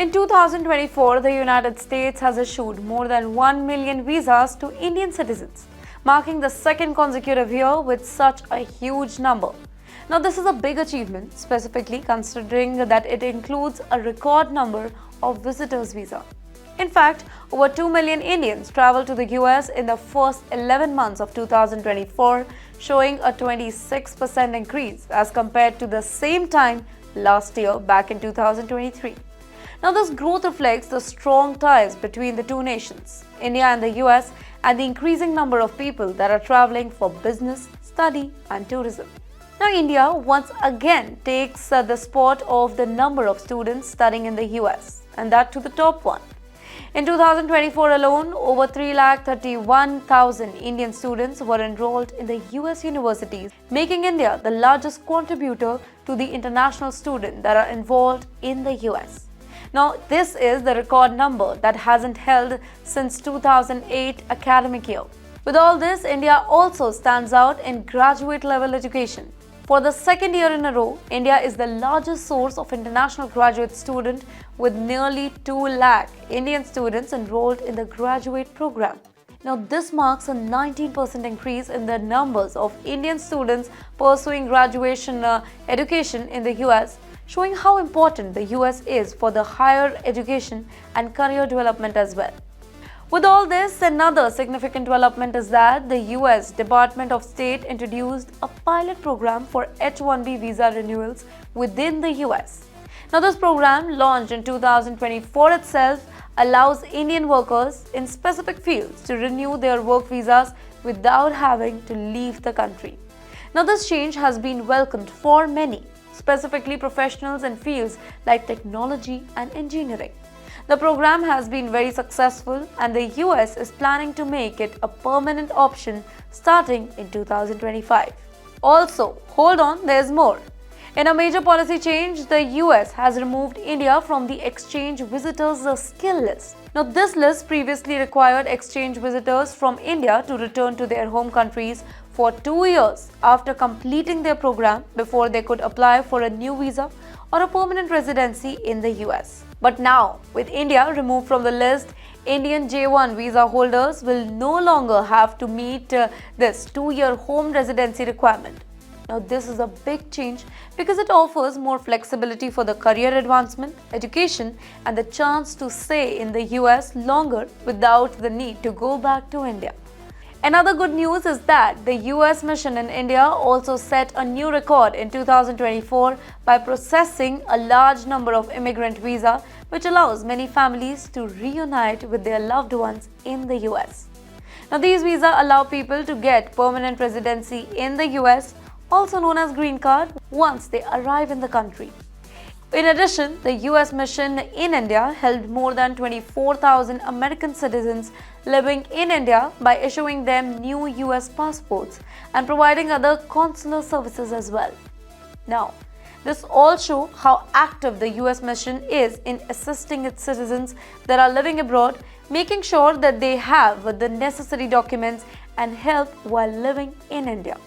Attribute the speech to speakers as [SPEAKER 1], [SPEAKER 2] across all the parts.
[SPEAKER 1] In 2024, the United States has issued more than 1 million visas to Indian citizens, marking the second consecutive year with such a huge number. Now, this is a big achievement, specifically considering that it includes a record number of visitors' visa. In fact, over 2 million Indians traveled to the US in the first 11 months of 2024, showing a 26% increase as compared to the same time last year back in 2023. Now, this growth reflects the strong ties between the two nations, India and the US, and the increasing number of people that are traveling for business, study, and tourism. Now, India once again takes the spot of the number of students studying in the US, and that to the top one. In 2024 alone, over 331,000 Indian students were enrolled in the US universities, making India the largest contributor to the international students that are involved in the US. Now, this is the record number that hasn't held since 2008 academic year. With all this, India also stands out in graduate level education. For the second year in a row, India is the largest source of international graduate students with nearly 2 lakh Indian students enrolled in the graduate program. Now, this marks a 19% increase in the numbers of Indian students pursuing graduation education in the US, showing how important the US is for the higher education and career development as well. With all this, another significant development is that the US Department of State introduced a pilot program for H-1B visa renewals within the US. Now, this program, launched in 2024 itself, allows Indian workers in specific fields to renew their work visas without having to leave the country. Now, this change has been welcomed for many, specifically professionals in fields like technology and engineering. The program has been very successful, and the US is planning to make it a permanent option starting in 2025. Also, hold on, there's more. In a major policy change, the US has removed India from the exchange visitors skill list. Now, this list previously required exchange visitors from India to return to their home countries for 2 years after completing their program before they could apply for a new visa or a permanent residency in the US. But now, with India removed from the list, Indian J1 visa holders will no longer have to meet this 2-year home residency requirement. Now, this is a big change because it offers more flexibility for the career advancement, education, and the chance to stay in the US longer without the need to go back to India. Another good news is that the US mission in India also set a new record in 2024 by processing a large number of immigrant visas, which allows many families to reunite with their loved ones in the US. Now, these visas allow people to get permanent residency in the US, also known as green card, once they arrive in the country. In addition, the US mission in India helped more than 24,000 American citizens living in India by issuing them new US passports and providing other consular services as well. Now, this all shows how active the US mission is in assisting its citizens that are living abroad, making sure that they have the necessary documents and help while living in India.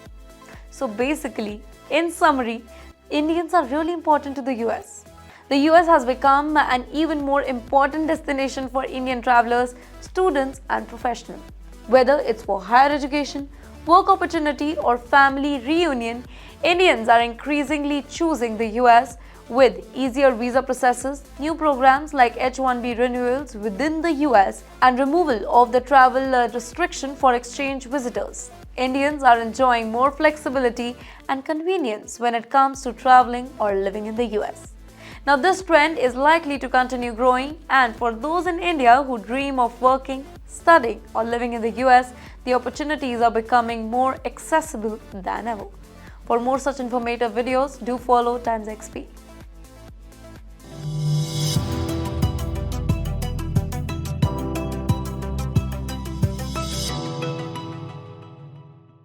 [SPEAKER 1] So basically, in summary, Indians are really important to the US. The US has become an even more important destination for Indian travelers, students, and professionals. Whether it's for higher education, work opportunity, or family reunion, Indians are increasingly choosing the US with easier visa processes, new programs like H-1B renewals within the US, and removal of the travel restriction for exchange visitors. Indians are enjoying more flexibility and convenience when it comes to traveling or living in the US. Now, this trend is likely to continue growing, and for those in India who dream of working, studying, or living in the US, the opportunities are becoming more accessible than ever. For more such informative videos, do follow TimesXP.